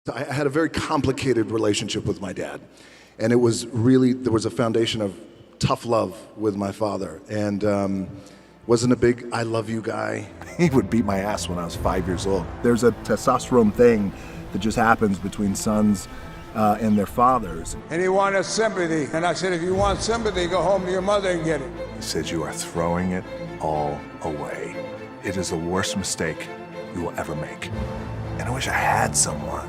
I had a very complicated relationship with my dad, and it was really, there was a foundation of tough love with my father, and wasn't a big I love you guy. He would beat my ass when I was 5 years old. There's a testosterone thing that just happens between sons and their fathers. And he wanted sympathy, and I said, if you want sympathy, go home to your mother and get it. He said, you are throwing it all away. It is the worst mistake you will ever make. And I wish I had someone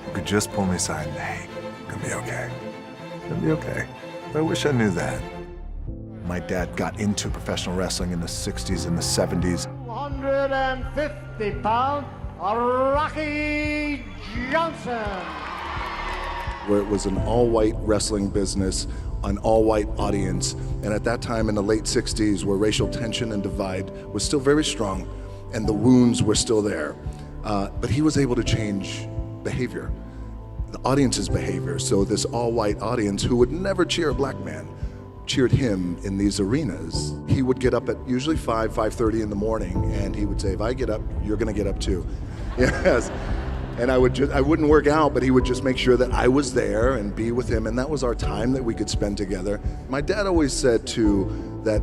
who could just pull me aside and, hey, it's gonna be okay. It's gonna be okay. But I wish I knew that. My dad got into professional wrestling in the 60s and the 70s. 150 pound, Rocky Johnson. Where it was an all-white wrestling business, an all-white audience. And at that time in the late 60s, where racial tension and divide was still very strong and the wounds were still there. But he was able to change behavior, the audience's behavior. So this all-white audience who would never cheer a black man cheered him in these arenas. He would get up at usually 5:30 in the morning, and he would say, if I get up, you're gonna get up too. Yes. And I wouldn't work out, but he would just make sure that I was there and be with him, and that was our time that we could spend together. My dad always said too that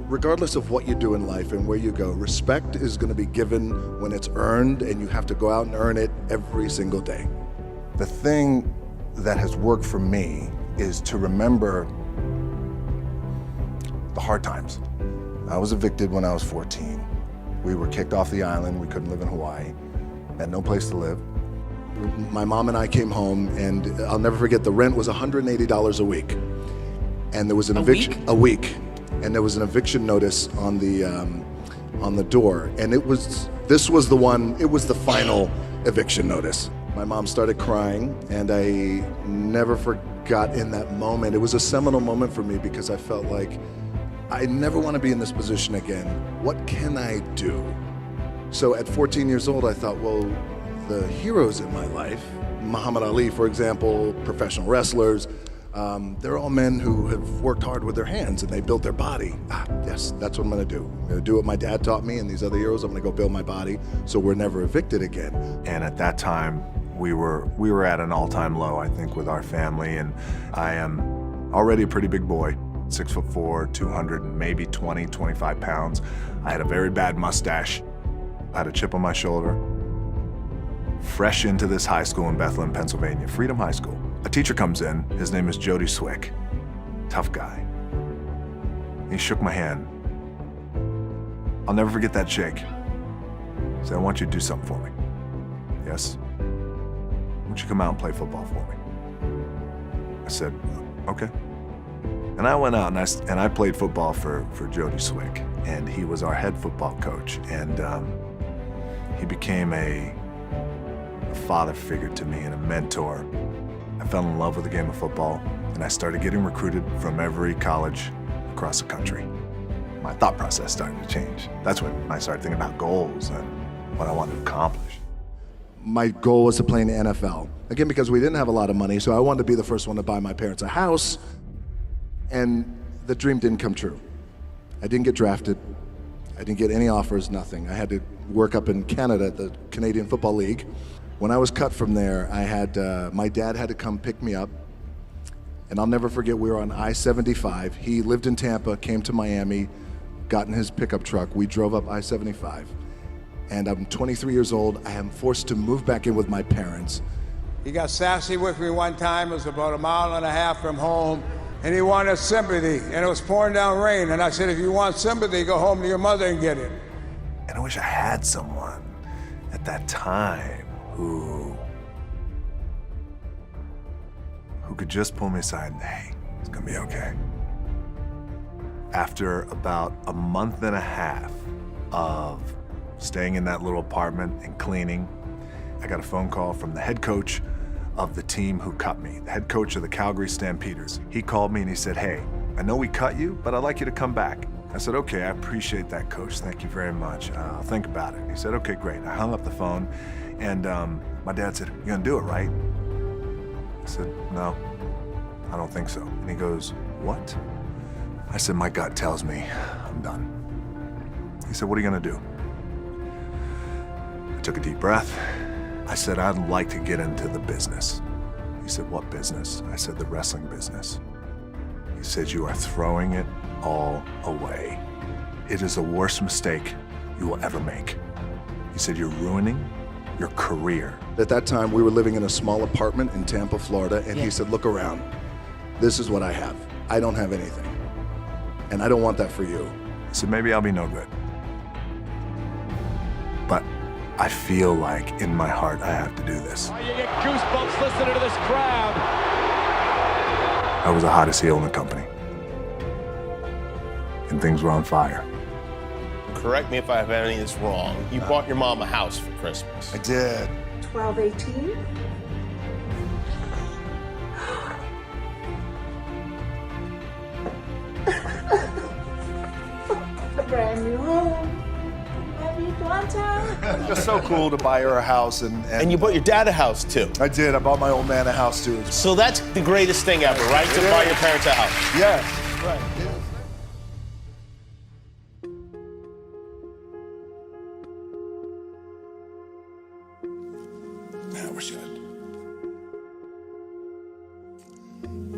regardless of what you do in life and where you go, respect is gonna be given when it's earned, and you have to go out and earn it every single day. The thing that has worked for me is to remember the hard times. I was evicted when I was 14. We were kicked off the island. We couldn't live in Hawaii. Had no place to live. My mom and I came home, and I'll never forget, the rent was $180 a week. And there was an eviction a week. And there was an eviction notice on the door. And this was the final eviction notice. My mom started crying, and I never forgot in that moment. It was a seminal moment for me because I felt like I never want to be in this position again. What can I do? So at 14 years old, I thought, well, the heroes in my life, Muhammad Ali, for example, professional wrestlers, they're all men who have worked hard with their hands and they built their body. Yes, that's what I'm gonna do. I'm gonna do what my dad taught me and these other heroes. I'm gonna go build my body so we're never evicted again. And at that time, we were at an all-time low, I think, with our family, and I am already a pretty big boy, 6'4", 200, maybe 20, 25 pounds. I had a very bad mustache. I had a chip on my shoulder. Fresh into this high school in Bethlehem, Pennsylvania, Freedom High School. A teacher comes in, his name is Jody Swick, tough guy. He shook my hand. I'll never forget that shake. He said, I want you to do something for me. Yes? Why don't you come out and play football for me? I said, okay. And I went out and I played football for Jody Swick, and he was our head football coach, and he became a father figure to me and a mentor. I fell in love with the game of football, and I started getting recruited from every college across the country. My thought process started to change. That's when I started thinking about goals and what I wanted to accomplish. My goal was to play in the NFL. Again, because we didn't have a lot of money, so I wanted to be the first one to buy my parents a house, and the dream didn't come true. I didn't get drafted. I didn't get any offers, nothing. I had to work up in Canada at the Canadian Football League. When I was cut from there, my dad had to come pick me up. And I'll never forget, we were on I-75. He lived in Tampa, came to Miami, got in his pickup truck. We drove up I-75. And I'm 23 years old. I am forced to move back in with my parents. He got sassy with me one time. It was about 1.5 miles from home. And he wanted sympathy, and it was pouring down rain. And I said, if you want sympathy, go home to your mother and get it. And I wish I had someone at that time who could just pull me aside and, hey, it's gonna be okay. After about a month and a half of staying in that little apartment and cleaning, I got a phone call from the head coach of the team who cut me, the head coach of the Calgary Stampeders. He called me and he said, hey, I know we cut you, but I'd like you to come back. I said, okay, I appreciate that, coach. Thank you very much. I'll think about it. He said, okay, great. I hung up the phone, and my dad said, you're gonna do it, right? I said, no, I don't think so. And he goes, what? I said, my gut tells me I'm done. He said, what are you gonna do? I took a deep breath, I said, I'd like to get into the business. He said, what business? I said, the wrestling business. He said, you are throwing it all away. It is the worst mistake you will ever make. He said, you're ruining your career. At that time, we were living in a small apartment in Tampa, Florida, and he said, look around. This is what I have. I don't have anything. And I don't want that for you. I said, maybe I'll be no good. But I feel like in my heart I have to do this. Oh, you get goosebumps listening to this crowd. I was the hottest heel in the company. And things were on fire. Correct me if I have any of this wrong. You bought your mom a house for Christmas. I did. 12-18. A brand new home. Happy Quantum. Just so cool to buy her a house And you bought your dad a house too. I did. I bought my old man a house too. So that's the greatest thing ever, right? To buy your parents a house. Yes. Right.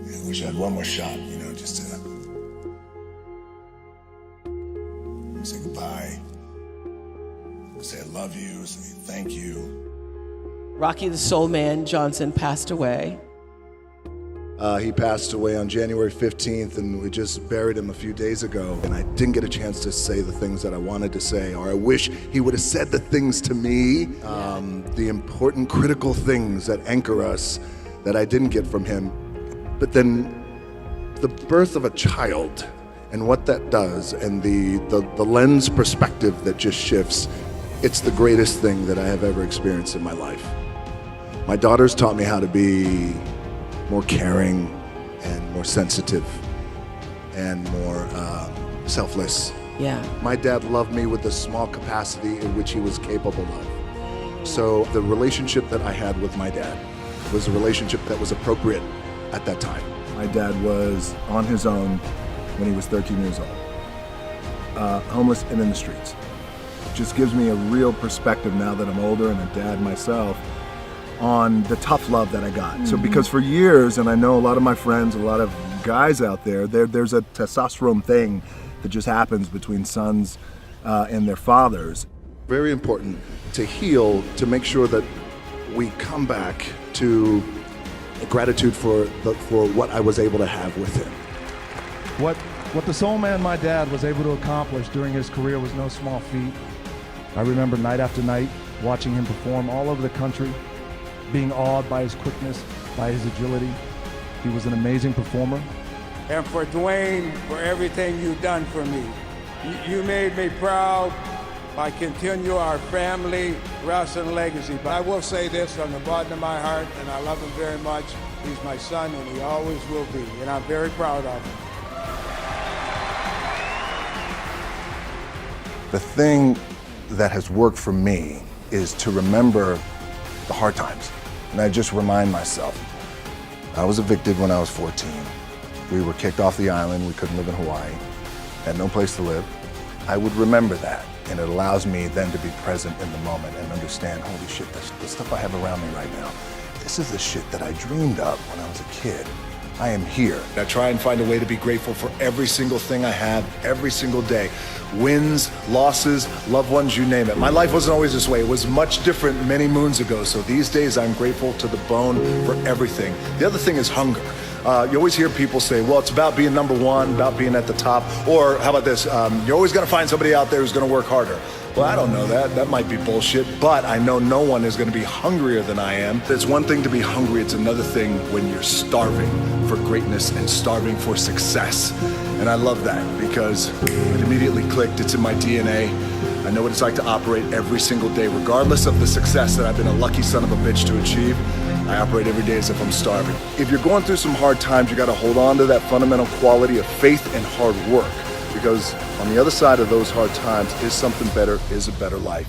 I wish I had one more shot, just to say goodbye, say I love you, say thank you. Rocky the Soul Man Johnson passed away. He passed away on January 15th, and we just buried him a few days ago. And I didn't get a chance to say the things that I wanted to say, or I wish he would have said the things to me, the important, critical things that anchor us that I didn't get from him. But then the birth of a child and what that does, and the lens perspective that just shifts, it's the greatest thing that I have ever experienced in my life. My daughters taught me how to be more caring and more sensitive and more selfless. Yeah. My dad loved me with the small capacity in which he was capable of. So the relationship that I had with my dad was a relationship that was appropriate at that time. My dad was on his own when he was 13 years old, homeless and in the streets. It just gives me a real perspective now that I'm older and a dad myself on the tough love that I got. So because for years, and I know a lot of my friends, a lot of guys out there's a testosterone thing that just happens between sons and their fathers. Very important to heal, to make sure that we come back to gratitude for what I was able to have with him. What the soul man, my dad, was able to accomplish during his career was no small feat. I remember night after night watching him perform all over the country, being awed by his quickness, by his agility. He was an amazing performer. And for Duэйn, for everything you've done for me. You made me proud by continue our family wrestling legacy. But I will say this from the bottom of my heart, and I love him very much. He's my son, and he always will be, and I'm very proud of him. The thing that has worked for me is to remember the hard times. And I just remind myself, I was evicted when I was 14. We were kicked off the island. We couldn't live in Hawaii. Had no place to live. I would remember that. And it allows me then to be present in the moment and understand, holy shit, the stuff I have around me right now, this is the shit that I dreamed of when I was a kid. I am here. I try and find a way to be grateful for every single thing I have, every single day. Wins, losses, loved ones, you name it. My life wasn't always this way. It was much different many moons ago. So these days I'm grateful to the bone for everything. The other thing is hunger. You always hear people say, well, it's about being number one, about being at the top. Or how about this? You're always going to find somebody out there who's going to work harder. Well, I don't know that. That might be bullshit, but I know no one is going to be hungrier than I am. It's one thing to be hungry. It's another thing when you're starving for greatness and starving for success. And I love that because it immediately clicked. It's in my DNA. I know what it's like to operate every single day, regardless of the success that I've been a lucky son of a bitch to achieve. I operate every day as if I'm starving. If you're going through some hard times, you got to hold on to that fundamental quality of faith and hard work. Because on the other side of those hard times is something better, is a better life.